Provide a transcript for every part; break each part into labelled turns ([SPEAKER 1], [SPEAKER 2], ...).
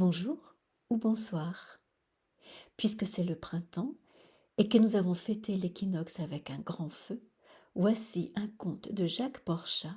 [SPEAKER 1] bonjour ou bonsoir. Puisque c'est le printemps et que nous avons fêté l'équinoxe avec un grand feu, voici un conte de Jacques Porchat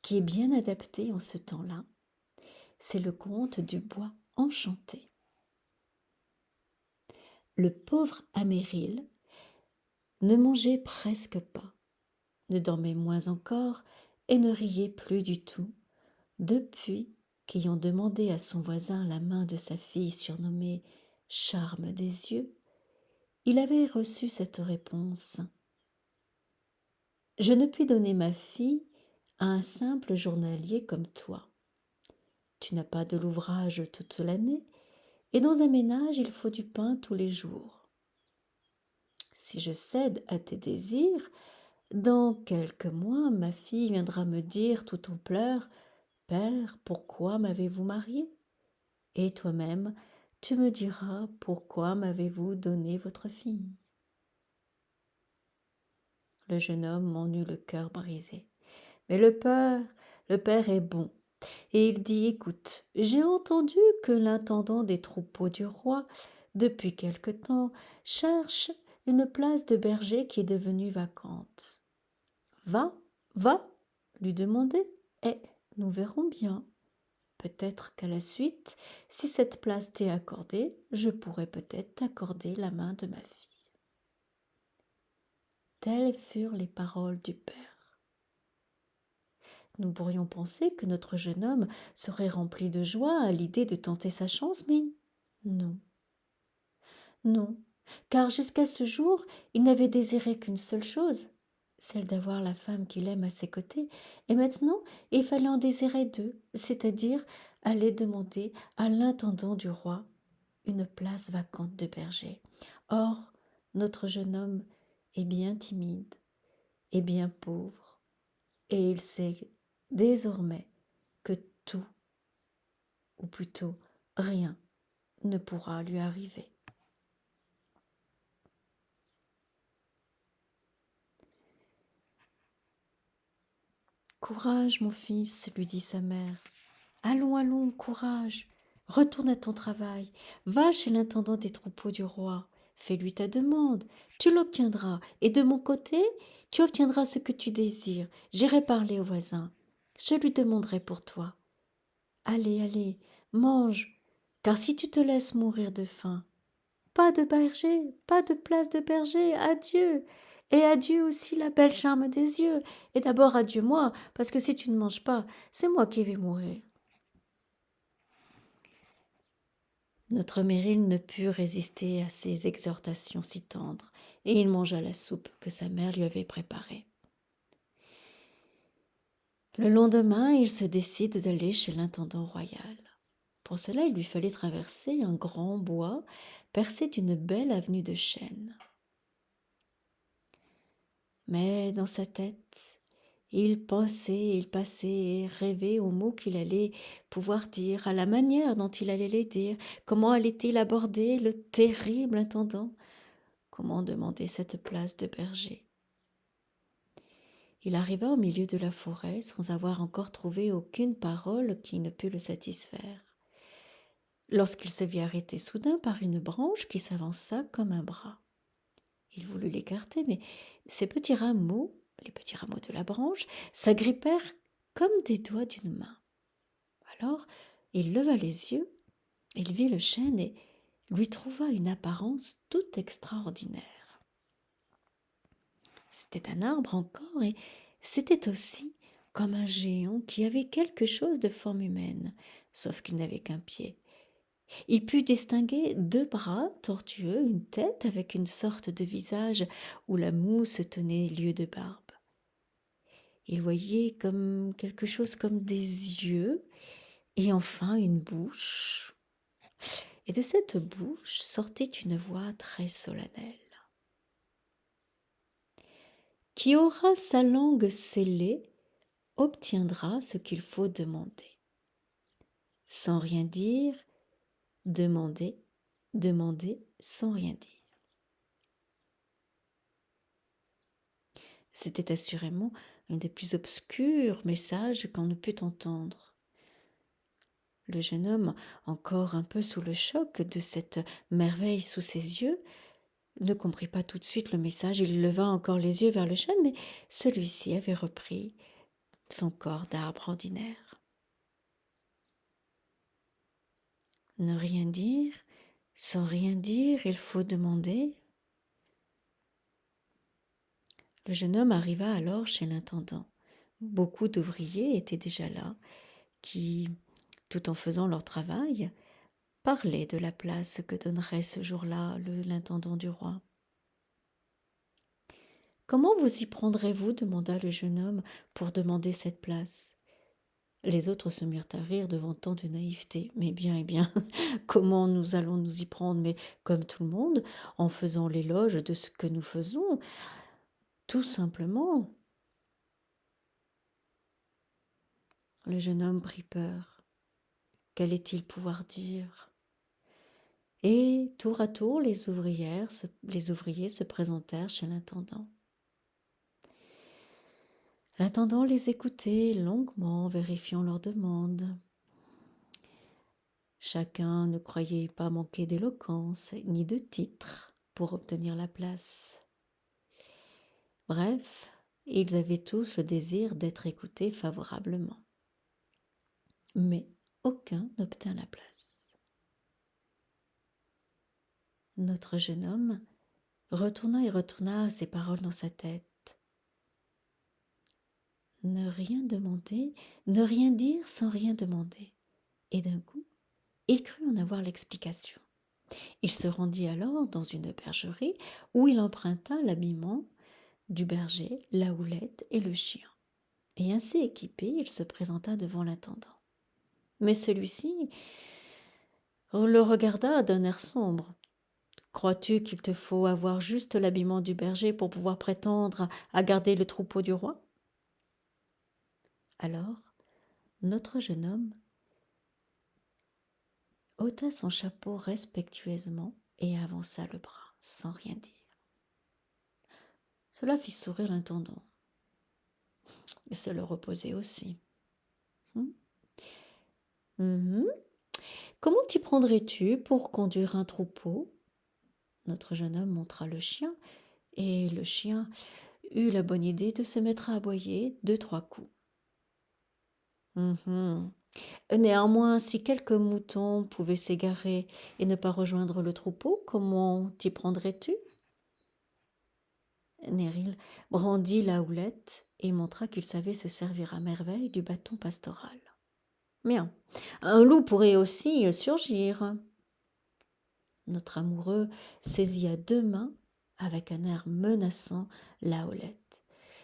[SPEAKER 1] qui est bien adapté en ce temps-là. C'est le conte du bois enchanté. Le pauvre Améril ne mangeait presque pas, ne dormait moins encore et ne riait plus du tout, depuis qu'ayant demandé à son voisin la main de sa fille surnommée Charme des yeux, il avait reçu cette réponse. Je ne puis donner ma fille à un simple journalier comme toi. Tu n'as pas de l'ouvrage toute l'année, et dans un ménage il faut du pain tous les jours. Si je cède à tes désirs, dans quelques mois ma fille viendra me dire tout en pleurs, Père, pourquoi m'avez-vous mariée? Et toi-même, tu me diras pourquoi m'avez-vous donné votre fille? Le jeune homme en eut le cœur brisé. Mais le père est bon. Et il dit, écoute, j'ai entendu que l'intendant des troupeaux du roi, depuis quelque temps, cherche une place de berger qui est devenue vacante. Va, lui demander, et nous verrons bien. Peut-être qu'à la suite, si cette place t'est accordée, je pourrai peut-être t'accorder la main de ma fille. Telles furent les paroles du père. Nous pourrions penser que notre jeune homme serait rempli de joie à l'idée de tenter sa chance, mais non, non, car jusqu'à ce jour, il n'avait désiré qu'une seule chose, celle d'avoir la femme qu'il aime à ses côtés, et maintenant il fallait en désirer deux, c'est-à-dire aller demander à l'intendant du roi une place vacante de berger. Or, notre jeune homme est bien timide et bien pauvre, et il sait désormais que tout, ou plutôt rien, ne pourra lui arriver. Courage, mon fils, lui dit sa mère. Allons, allons, courage. Retourne à ton travail. Va chez l'intendant des troupeaux du roi. Fais-lui ta demande. Tu l'obtiendras. Et de mon côté, tu obtiendras ce que tu désires. J'irai parler au voisin. Je lui demanderai pour toi. Allez, allez, mange. Car si tu te laisses mourir de faim, pas de berger, pas de place de berger, adieu. Et adieu aussi la belle charme des yeux. Et d'abord adieu moi, parce que si tu ne manges pas, c'est moi qui vais mourir. Notre Méril ne put résister à ces exhortations si tendres, et il mangea la soupe que sa mère lui avait préparée. Le lendemain, il se décide d'aller chez l'intendant royal. Pour cela, il lui fallait traverser un grand bois percé d'une belle avenue de chênes. Mais dans sa tête, il pensait, il passait et rêvait aux mots qu'il allait pouvoir dire, à la manière dont il allait les dire, comment allait-il aborder le terrible intendant, comment demander cette place de berger. Il arriva au milieu de la forêt sans avoir encore trouvé aucune parole qui ne pût le satisfaire, lorsqu'il se vit arrêter soudain par une branche qui s'avança comme un bras. Il voulut l'écarter, mais ces petits rameaux, les petits rameaux de la branche, s'agrippèrent comme des doigts d'une main. Alors il leva les yeux, il vit le chêne et lui trouva une apparence toute extraordinaire. C'était un arbre encore, et c'était aussi comme un géant qui avait quelque chose de forme humaine, sauf qu'il n'avait qu'un pied. Il put distinguer deux bras tortueux, une tête avec une sorte de visage où la mousse tenait lieu de barbe. Il voyait comme quelque chose comme des yeux, et enfin une bouche. Et de cette bouche sortait une voix très solennelle. Qui aura sa langue scellée obtiendra ce qu'il faut demander. Sans rien dire, demander, demander sans rien dire. C'était assurément un des plus obscurs messages qu'on ne put entendre. Le jeune homme, encore un peu sous le choc de cette merveille sous ses yeux, ne comprit pas tout de suite le message. Il leva encore les yeux vers le chêne, mais celui-ci avait repris son corps d'arbre ordinaire. Ne rien dire, sans rien dire, il faut demander. Le jeune homme arriva alors chez l'intendant. Beaucoup d'ouvriers étaient déjà là, qui, tout en faisant leur travail, parlaient de la place que donnerait ce jour-là l'intendant du roi. « Comment vous y prendrez-vous » demanda le jeune homme, « pour demander cette place ?» Les autres se mirent à rire devant tant de naïveté. « Mais bien, eh bien, comment nous allons nous y prendre? Mais comme tout le monde, en faisant l'éloge de ce que nous faisons, tout simplement. » Le jeune homme prit peur. Qu'allait-il pouvoir dire? Et tour à tour, les ouvriers se présentèrent chez l'intendant. L'intendant les écoutait longuement, vérifiant leurs demandes. Chacun ne croyait pas manquer d'éloquence ni de titre pour obtenir la place. Bref, ils avaient tous le désir d'être écoutés favorablement. Mais aucun n'obtint la place. Notre jeune homme retourna ces paroles dans sa tête. Ne rien demander, ne rien dire sans rien demander. Et d'un coup, il crut en avoir l'explication. Il se rendit alors dans une bergerie où il emprunta l'habillement du berger, la houlette et le chien. Et ainsi équipé, il se présenta devant l'intendant. Mais celui-ci le regarda d'un air sombre. « Crois-tu qu'il te faut avoir juste l'habillement du berger pour pouvoir prétendre à garder le troupeau du roi ?» Alors, notre jeune homme ôta son chapeau respectueusement et avança le bras, sans rien dire. Cela fit sourire l'intendant. Et se le reposait aussi. Comment t'y prendrais-tu pour conduire un troupeau ? Notre jeune homme montra le chien, et le chien eut la bonne idée de se mettre à aboyer 2-3 coups. Néanmoins, si quelques moutons pouvaient s'égarer et ne pas rejoindre le troupeau, comment t'y prendrais-tu ? Neril brandit la houlette et montra qu'il savait se servir à merveille du bâton pastoral. Bien, un loup pourrait aussi surgir. Notre amoureux saisit à 2 mains, avec un air menaçant, la houlette.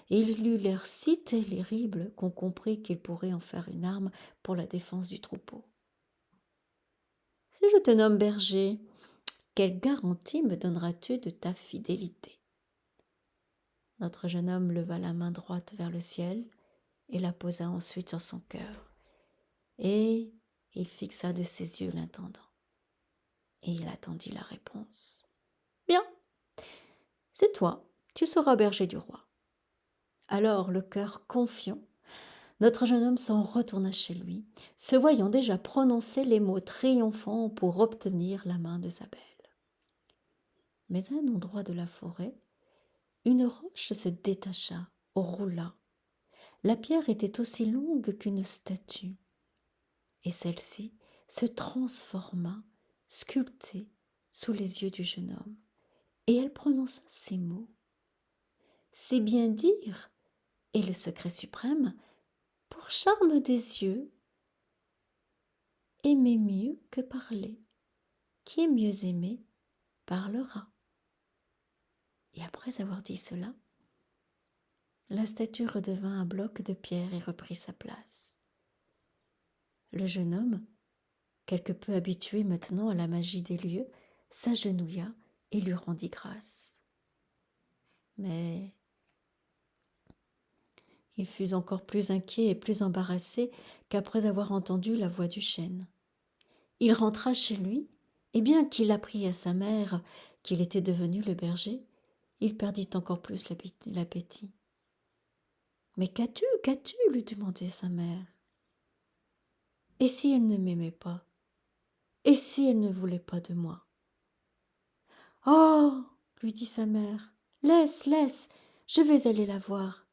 [SPEAKER 1] Et il eut l'air si terrible qu'on comprit qu'il pourrait en faire une arme pour la défense du troupeau. « Si je te nomme berger, quelle garantie me donneras-tu de ta fidélité ?» Notre jeune homme leva la main droite vers le ciel et la posa ensuite sur son cœur. Et il fixa de ses yeux l'intendant. Et il attendit la réponse. « Bien, c'est toi, tu seras berger du roi. » Alors, le cœur confiant, notre jeune homme s'en retourna chez lui, se voyant déjà prononcer les mots triomphants pour obtenir la main de sa belle. Mais à un endroit de la forêt, une roche se détacha, roula. La pierre était aussi longue qu'une statue, et celle-ci se transforma, sculptée, sous les yeux du jeune homme, et elle prononça ces mots. « C'est bien dire, et le secret suprême, pour charme des yeux, aimer mieux que parler. Qui est mieux aimé parlera. » Et après avoir dit cela, la statue redevint un bloc de pierre et reprit sa place. Le jeune homme, quelque peu habitué maintenant à la magie des lieux, s'agenouilla et lui rendit grâce. Mais il fut encore plus inquiet et plus embarrassé qu'après avoir entendu la voix du chêne. Il rentra chez lui, et bien qu'il apprit à sa mère qu'il était devenu le berger, il perdit encore plus l'appétit. « Mais qu'as-tu lui demandait sa mère. Et si elle ne m'aimait pas? Et si elle ne voulait pas de moi? Oh, lui dit sa mère, laisse, laisse, je vais aller la voir.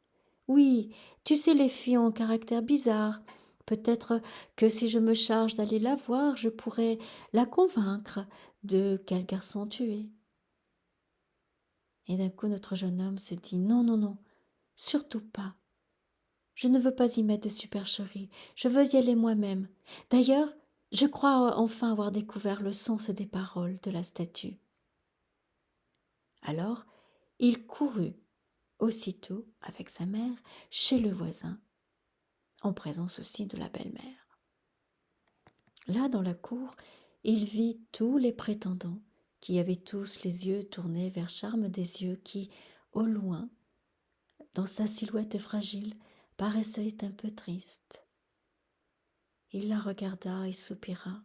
[SPEAKER 1] Oui, tu sais, les filles ont un caractère bizarre. Peut-être que si je me charge d'aller la voir, je pourrai la convaincre de quel garçon tu es. Et d'un coup, notre jeune homme se dit non, non, non, surtout pas. Je ne veux pas y mettre de supercherie, je veux y aller moi-même. D'ailleurs, je crois enfin avoir découvert le sens des paroles de la statue. Alors, il courut aussitôt avec sa mère chez le voisin, en présence aussi de la belle-mère. Là, dans la cour, il vit tous les prétendants, qui avaient tous les yeux tournés vers Charme des Yeux, qui, au loin, dans sa silhouette fragile, paraissait un peu triste. Il la regarda et soupira.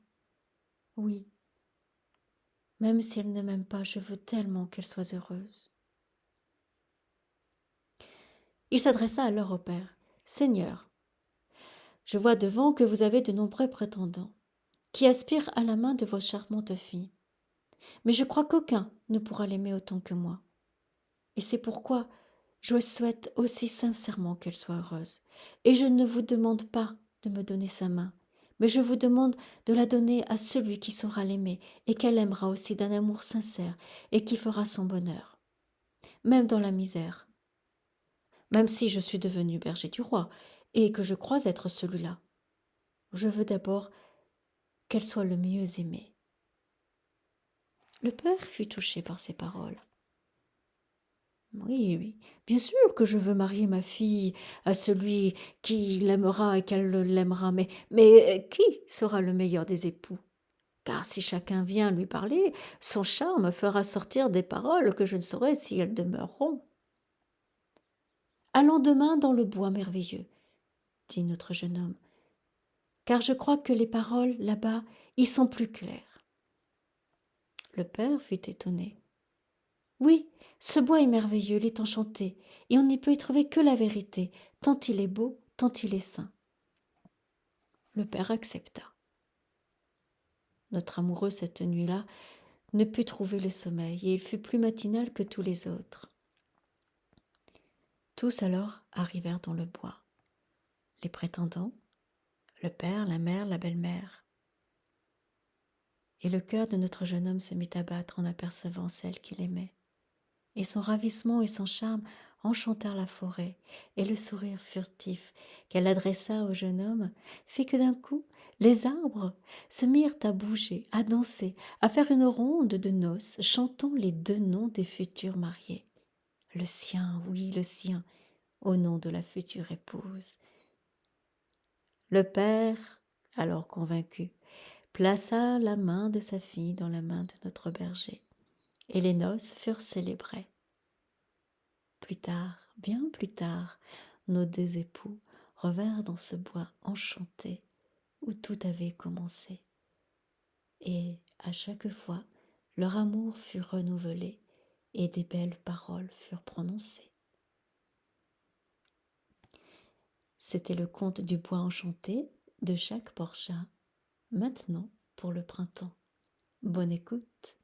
[SPEAKER 1] Oui, même si elle ne m'aime pas, je veux tellement qu'elle soit heureuse. Il s'adressa alors au père. Seigneur, je vois devant que vous avez de nombreux prétendants, qui aspirent à la main de vos charmantes filles. Mais je crois qu'aucun ne pourra l'aimer autant que moi. Et c'est pourquoi je souhaite aussi sincèrement qu'elle soit heureuse. Et je ne vous demande pas de me donner sa main, mais je vous demande de la donner à celui qui saura l'aimer et qu'elle aimera aussi d'un amour sincère et qui fera son bonheur, même dans la misère, même si je suis devenu berger du roi et que je crois être celui-là. Je veux d'abord qu'elle soit le mieux aimée. Le père fut touché par ces paroles. Oui, oui, bien sûr que je veux marier ma fille à celui qui l'aimera et qu'elle l'aimera, mais qui sera le meilleur des époux? Car si chacun vient lui parler, son charme fera sortir des paroles que je ne saurais si elles demeureront. Allons demain dans le bois merveilleux, dit notre jeune homme, car je crois que les paroles là-bas y sont plus claires. Le père fut étonné. Oui, ce bois est merveilleux, il est enchanté, et on n'y peut y trouver que la vérité, tant il est beau, tant il est saint. Le père accepta. Notre amoureux, cette nuit-là, ne put trouver le sommeil, et il fut plus matinal que tous les autres. Tous alors arrivèrent dans le bois. Les prétendants, le père, la mère, la belle-mère. Et le cœur de notre jeune homme se mit à battre en apercevant celle qu'il aimait. Et son ravissement et son charme enchantèrent la forêt, et le sourire furtif qu'elle adressa au jeune homme fit que d'un coup les arbres se mirent à bouger, à danser, à faire une ronde de noces, chantant les deux noms des futurs mariés. Le sien, oui, le sien, au nom de la future épouse. Le père, alors convaincu, plaça la main de sa fille dans la main de notre berger, et les noces furent célébrées. Plus tard, bien plus tard, nos deux époux revinrent dans ce bois enchanté où tout avait commencé. Et à chaque fois, leur amour fut renouvelé et des belles paroles furent prononcées. C'était le conte du bois enchanté de Jacques Borja, maintenant pour le printemps. Bonne écoute.